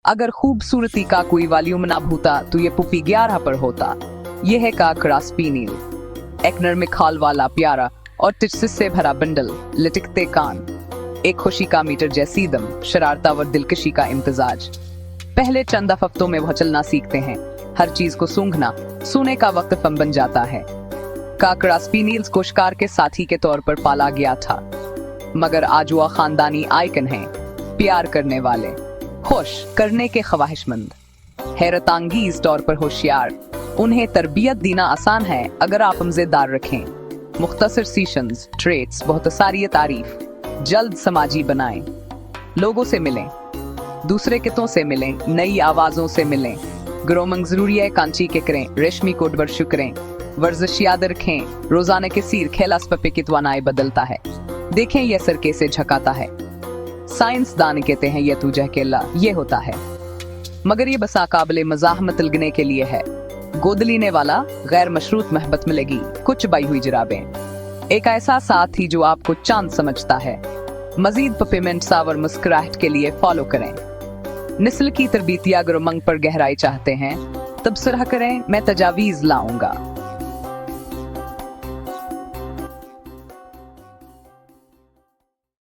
अगर खूबसूरती का कोई वॉल्यूम ना होता तो ये पुप्पी 11 पर होता। ये है काक रास्पीनील, एक नरम खाल वाला प्यारा और टिचसिस से भरा बंडल, लटकते कान, एक खुशी का मीटर जैसी दम, शरारता व दिलकशी का इम्तिजाज। पहले चंद हफ्तों में वह चलना सीखते हैं, हर चीज को सूंघना सोने का वक्त फम बन जाता है। काक रास्पीनील्स को शिकार के साथी के तौर पर पाला गया था, मगर आज वह खानदानी आइकन है, प्यार करने वाले, खुश करने के ख्वाहिशमंद, हैरतांगीज तौर पर होशियार। उन्हें तरबियत देना आसान है अगर आप मजेदार रखें। मुख्तसर सीशंस, ट्रेट्स, बहुत सारी तारीफ, जल्द समाजी बनाएं, लोगों से मिलें, दूसरे कितों से मिलें, नई आवाजों से मिलें, ग्रोमिंग जरूरी है, कांची के करें, रेशमी कोट बर शुक्रें, वर्जिश याद रखें, रोजाना के सीर खेलास पपे की त्वानाई बदलता है, देखें यह सरके से झकाता है। साइंस दान कहते हैं ये तुझे केला ये होता है, मगर ये बसा काबिले मजाहमत लगने के लिए है। गोद लेने वाला गैर मशरूत महबत मिलेगी, कुछ बाई हुई जराबें, एक ऐसा साथ ही जो आपको चांद समझता है। मजीद पपेमेंट सावर मुस्कुराहट के लिए फॉलो करें। नस्ल की तरबीतिया अगर उमंग पर गहराई चाहते हैं तब सुरह करें, मैं तजावीज लाऊंगा।